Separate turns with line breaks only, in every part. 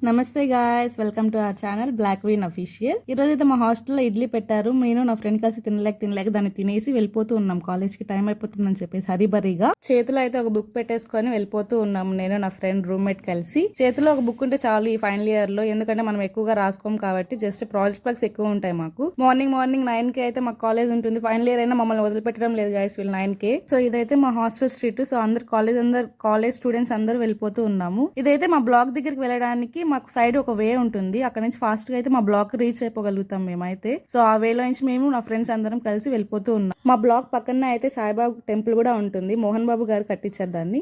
నమస్తే guys, welcome to our channel block green official. ఈ రోజు అయితే మా హాస్టల్లో ఇడ్లీ పెట్టారు. నేను నా ఫ్రెండ్ కలిసి తినలేక దాన్ని తినేసి వెళ్ళిపోతూ ఉన్నాం. కాలేజ్ కి టైం అయిపోతుందని చెప్పేసి హరిబరిగా చేతిలో అయితే ఒక బుక్ పెట్టేసుకొని వెళ్ళిపోతూ ఉన్నాం. నేను నా ఫ్రెండ్ రూమ్మేట్ కలిసి. చేతిలో ఒక బుక్ ఉంటే చాలు ఈ ఫైనల్ ఇయర్ లో, ఎందుకంటే మనం ఎక్కువగా రాసుకోం కాబట్టి జస్ట్ ప్రాజెక్ట్ వర్క్స్ ఎక్కువ ఉంటాయి మాకు. మార్నింగ్ 9 కి అయితే మాకు కాలేజ్ ఉంటుంది. ఫైనల్ ఇయర్ అయినా మమ్మల్ని వదిలిపెట్టడం లేదు గాయస్ వీళ్ళు 9 కి. సో ఇదైతే మా హాస్టల్ స్ట్రీట్. సో అందరు కాలేజ్ స్టూడెంట్స్ అందరూ వెళ్ళిపోతూ ఉన్నాము. ఇదైతే మా బ్లాక్ దగ్గరికి వెళ్ళడానికి మాకు సైడ్ ఒక వే ఉంటుంది. అక్కడ నుంచి ఫాస్ట్ గా అయితే మా బ్లాక్ రీచ్ అయిపోగలుగుతాం మేమైతే. సో ఆ వేలో నుంచి మేము నా ఫ్రెండ్స్ అందరం కలిసి వెళ్ళిపోతూ ఉన్నాం. మా బ్లాక్ పక్కన అయితే సాయిబాబా టెంపుల్ కూడా ఉంటుంది. మోహన్ బాబు గారు కట్టించారు దాన్ని.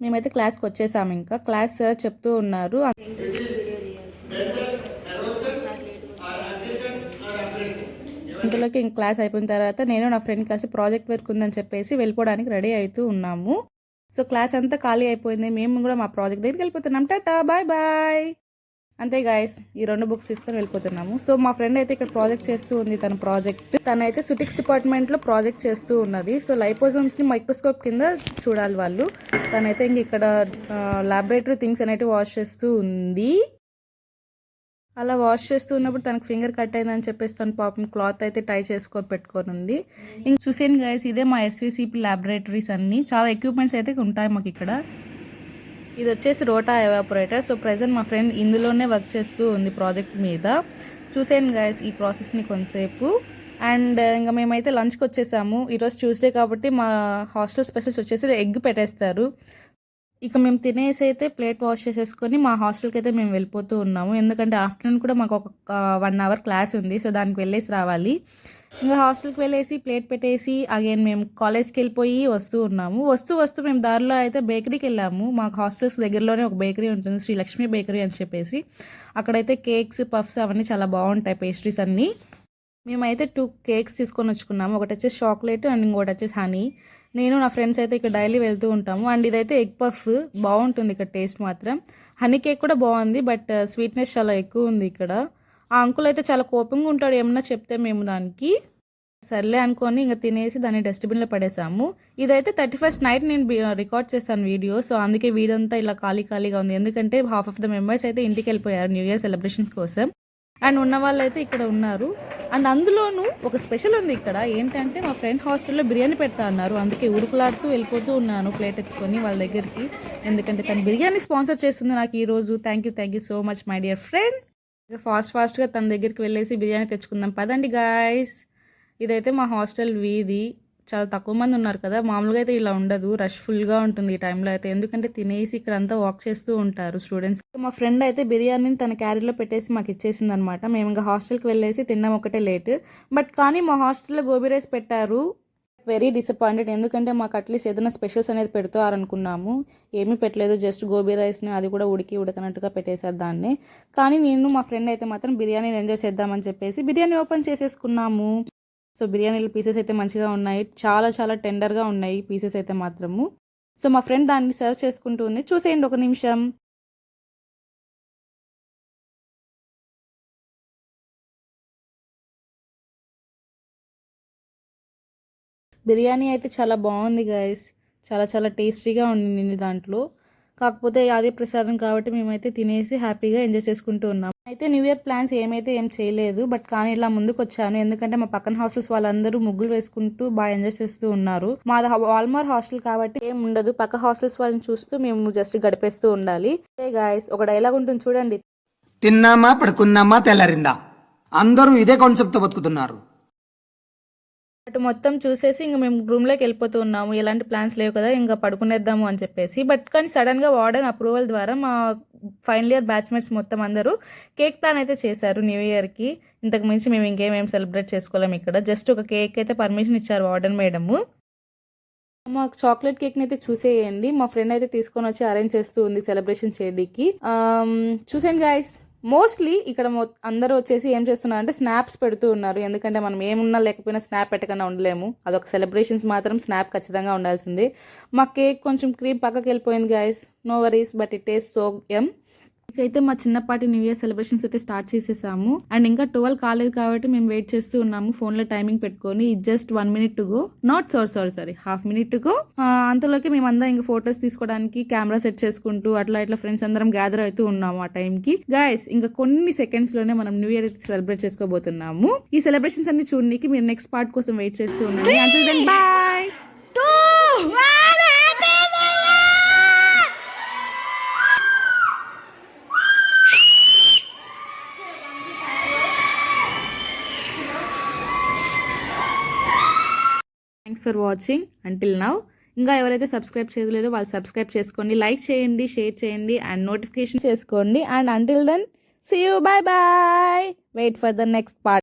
మేమైతే క్లాస్కి వచ్చేసాము. ఇంకా క్లాస్ సార్ చెప్తూ ఉన్నారు. ఇంతలోకి ఇంక క్లాస్ అయిపోయిన తర్వాత నేను నా ఫ్రెండ్ కలిసి ప్రాజెక్ట్ వర్క్ ఉందని చెప్పేసి వెళ్ళిపోవడానికి రెడీ అవుతూ ఉన్నాము. సో క్లాస్ అంతా ఖాళీ అయిపోయింది. మేము కూడా మా ప్రాజెక్ట్ దగ్గరికి వెళ్ళిపోతున్నాం. Tata bye bye. అంతే గాయస్, ఈ 2 బుక్స్ తీసుకొని వెళ్ళిపోతున్నాము. సో మా ఫ్రెండ్ అయితే ఇక్కడ ప్రాజెక్ట్ చేస్తూ ఉంది. తనైతే సుటిక్స్ డిపార్ట్మెంట్ లో ప్రాజెక్ట్ చేస్తూ ఉన్నది. సో లైపోజోమ్స్ ని మైక్రోస్కోప్ కింద చూడాలి వాళ్ళు. తనైతే ఇంక ఇక్కడ లాబొరేటరీ థింగ్స్ అనేవి వాష్ చేస్తూ ఉంది. అలా వాష్ చేస్తూ ఉన్నప్పుడు తనకు ఫింగర్ కట్ అయిందని చెప్పేసి తను పాపం క్లాత్ అయితే టై చేసుకొని పెట్టుకొని ఉంది. ఇంక చూసాను గైస్, ఇదే మా ఎస్విసిపి లాబొరేటరీస్ అన్ని. చాలా ఎక్విప్మెంట్స్ అయితే ఉంటాయి మాకు ఇక్కడ. ఇది వచ్చేసి రోటా ఎవాపరేటర్. సో ప్రెజెంట్ మా ఫ్రెండ్ ఇందులోనే వర్క్ చేస్తూ ఉంది ప్రాజెక్ట్ మీద. చూసాను గైస్ ఈ ప్రాసెస్ని కొంతసేపు. అండ్ ఇంకా మేమైతే లంచ్కి వచ్చేసాము. ఈరోజు ట్యూస్డే కాబట్టి మా హాస్టల్ స్పెషల్స్ వచ్చేసి ఎగ్ పెట్టేస్తారు. ఇక మేము తినేసి అయితే ప్లేట్ వాష్ చేసేసుకొని మా హాస్టల్కి అయితే మేము వెళ్ళిపోతూ ఉన్నాము. ఎందుకంటే ఆఫ్టర్నూన్ కూడా మాకు ఒక 1 అవర్ క్లాస్ ఉంది. సో దానికి వెళ్ళేసి రావాలి. ఇంకా హాస్టల్కి వెళ్ళేసి ప్లేట్ పెట్టేసి అగైన్ మేము కాలేజ్కి వెళ్ళిపోయి వస్తూ ఉన్నాము. వస్తూ మేము దారిలో అయితే బేకరీకి వెళ్ళాము. మాకు హాస్టల్స్ దగ్గరలోనే ఒక బేకరీ ఉంటుంది, శ్రీ లక్ష్మీ బేకరీ అని చెప్పేసి. అక్కడైతే కేక్స్, పఫ్స్ అవన్నీ చాలా బాగుంటాయి, పేస్ట్రీస్ అన్నీ. మేమైతే 2 కేక్స్ తీసుకొని వచ్చుకున్నాము. ఒకటి వచ్చేసి చాక్లెట్ అండ్ ఇంకోటి వచ్చేసి హనీ. నేను నా ఫ్రెండ్స్ అయితే ఇక్కడ డైలీ వెళ్తూ ఉంటాము. అండ్ ఇదైతే ఎగ్ పఫ్ బాగుంటుంది ఇక్కడ టేస్ట్ మాత్రం. హనీ కేక్ కూడా బాగుంది, బట్ స్వీట్నెస్ చాలా ఎక్కువ ఉంది ఇక్కడ. ఆ అంకుల్ అయితే చాలా కోపంగా ఉంటాడు ఏమన్నా చెప్తే. మేము దానికి సర్లే అనుకొని ఇంకా తినేసి దాన్ని డస్ట్బిన్లో పడేసాము. ఇదైతే 31st నైట్ నేను రికార్డ్ చేశాను వీడియో. సో అందుకే వీడియో అంతా ఇలా ఖాళీగా ఉంది. ఎందుకంటే హాఫ్ ఆఫ్ ద మెంబర్స్ అయితే ఇంటికి వెళ్ళిపోయారు న్యూ ఇయర్ సెలబ్రేషన్స్ కోసం. అండ్ ఉన్న వాళ్ళు అయితే ఇక్కడ ఉన్నారు. అండ్ అందులోనూ ఒక స్పెషల్ ఉంది ఇక్కడ. ఏంటంటే మా ఫ్రెండ్ హాస్టల్లో బిర్యానీ పెడతా అన్నారు. అందుకే ఉరుకులాడుతూ వెళ్ళిపోతూ ఉన్నాను ప్లేట్ ఎత్తుకొని వాళ్ళ దగ్గరికి. ఎందుకంటే తను బిర్యానీ స్పాన్సర్ చేస్తుంది నాకు ఈరోజు. Thank you so much my dear friend. ఇక ఫాస్ట్గా తన దగ్గరికి వెళ్ళేసి బిర్యానీ తెచ్చుకుందాం పదండి గాయస్. ఇదైతే మా హాస్టల్ వీధి. చాలా తక్కువ మంది ఉన్నారు కదా, మామూలుగా అయితే ఇలా ఉండదు, రష్ ఫుల్గా ఉంటుంది ఈ టైంలో అయితే. ఎందుకంటే తినేసి ఇక్కడ అంతా వాక్ చేస్తూ ఉంటారు స్టూడెంట్స్. మా ఫ్రెండ్ అయితే బిర్యానీని తన క్యారీలో పెట్టేసి మాకు ఇచ్చేసింది అనమాట. మేము ఇంకా హాస్టల్కి వెళ్ళేసి తినడం ఒకటే లేట్. కానీ మా హాస్టల్లో గోబీ రైస్ పెట్టారు. Very disappointed. ఎందుకంటే మాకు అట్లీస్ట్ ఏదైనా స్పెషల్స్ అనేది పెడతారనుకున్నాము. ఏమీ పెట్టలేదు, జస్ట్ గోబీ రైస్ని అది కూడా ఉడకనట్టుగా పెట్టేశారు దాన్ని. కానీ నేను మా ఫ్రెండ్ అయితే మాత్రం బిర్యానీని ఎంజాయ్ చేద్దామని చెప్పేసి బిర్యానీ ఓపెన్ చేసేసుకున్నాము. సో బిర్యానీలో పీసెస్ అయితే మంచిగా ఉన్నాయి. చాలా టెండర్గా ఉన్నాయి పీసెస్ అయితే మాత్రము. సో మా ఫ్రెండ్ దాన్ని సర్వ్ చేసుకుంటూ ఉంది. చూసేయండి ఒక నిమిషం. బిర్యానీ అయితే చాలా బాగుంది గైస్. చాలా టేస్టీగా ఉండింది దాంట్లో. కాకపోతే అదే ప్రసాదం కాబట్టి మేమైతే తినేసి హ్యాపీగా ఎంజాయ్ చేసుకుంటూ ఉన్నాం. అయితే న్యూ ఇయర్ ప్లాన్స్ ఏం చేయలేదు, కానీ ఇలా ముందుకు వచ్చాను. ఎందుకంటే మా పక్కన హాస్టల్స్ వాళ్ళందరూ ముగ్గులు వేసుకుంటూ బాగా ఎంజాయ్ చేస్తూ ఉన్నారు. మాది వాల్మార్ హాస్టల్ కాబట్టి ఏం ఉండదు, పక్క హాస్టల్స్ వాళ్ళని చూస్తూ మేము జస్ట్ గడిపేస్తూ ఉండాలి. గాయస్ ఒక డైలాగ్ ఉంటుంది చూడండి.
తిన్నామా పడుకున్నామా తెల్లారిందా, అందరూ ఇదే కాన్సెప్ట్ తో బతుకుతున్నారు.
అటు మొత్తం చూసేసి ఇంకా మేము రూమ్లోకి వెళ్ళిపోతూ ఉన్నాము. ఎలాంటి ప్లాన్స్ లేవు కదా, ఇంకా పడుకునేద్దాము అని చెప్పేసి. కానీ సడన్గా వార్డెన్ అప్రూవల్ ద్వారా మా ఫైనల్ ఇయర్ బ్యాచ్మేట్స్ మొత్తం అందరూ కేక్ ప్లాన్ అయితే చేశారు న్యూ ఇయర్కి. ఇంతకు మించి మేము ఇంకేమేమి సెలబ్రేట్ చేసుకోలేము ఇక్కడ. జస్ట్ ఒక కేక్ అయితే పర్మిషన్ ఇచ్చారు వార్డెన్ మేడము. మాకు చాక్లెట్ కేక్ని అయితే చూసేయండి. మా ఫ్రెండ్ అయితే తీసుకొని వచ్చి అరేంజ్ చేస్తూ ఉంది సెలబ్రేషన్ చేయడానికి. చూసేయండి గాయస్. మోస్ట్లీ ఇక్కడ అందరూ వచ్చేసి ఏం చేస్తున్నారు అంటే స్నాప్స్ పెడుతూ ఉన్నారు. ఎందుకంటే మనం ఏమున్నా లేకపోయినా స్నాప్ పెట్టకుండా ఉండలేము. అదొక సెలబ్రేషన్స్ మాత్రం స్నాప్ ఖచ్చితంగా ఉండాల్సిందే. మా కేక్ కొంచెం క్రీమ్ పక్కకి వెళ్ళిపోయింది guys. No worries, but it taste awesome. అయితే మా చిన్నపాటి న్యూ ఇయర్ సెలబ్రేషన్స్ అయితే స్టార్ట్ చేసేసాము. అండ్ ఇంకా 12 కాలేదు కాబట్టి మేము వెయిట్ చేస్తూ ఉన్నాము ఫోన్ లో టైమింగ్ పెట్టుకొని. Just 1 minute to go, not sorry half minute to go. అంతలోకి మేమందరం ఇంకా ఫొటోస్ తీసుకోవడానికి కెమెరా సెట్ చేసుకుంటూ అట్లా ఇట్లా ఫ్రెండ్స్ అందరం గ్యాదర్ అవుతూ ఉన్నాము ఆ టైం కి. గైస్ ఇంకా కొన్ని సెకండ్స్ లోనే మనం న్యూ ఇయర్ అయితే సెలబ్రేట్ చేసుకోబోతున్నాము. ఈ సెలబ్రేషన్స్ అన్ని చూడడానికి మీరు నెక్స్ట్ పార్ట్ కోసం వెయిట్ చేస్తూ ఉండండి. Until then bye. Thanks for watching until now. ఇంకా ఎవరైతే సబ్స్క్రైబ్ చేయలేదో వాళ్ళు సబ్స్క్రైబ్ చేసుకోండి, లైక్ చేయండి, షేర్ చేయండి అండ్ నోటిఫికేషన్ చేసుకోండి. And until then see you, bye bye. Wait for the next part.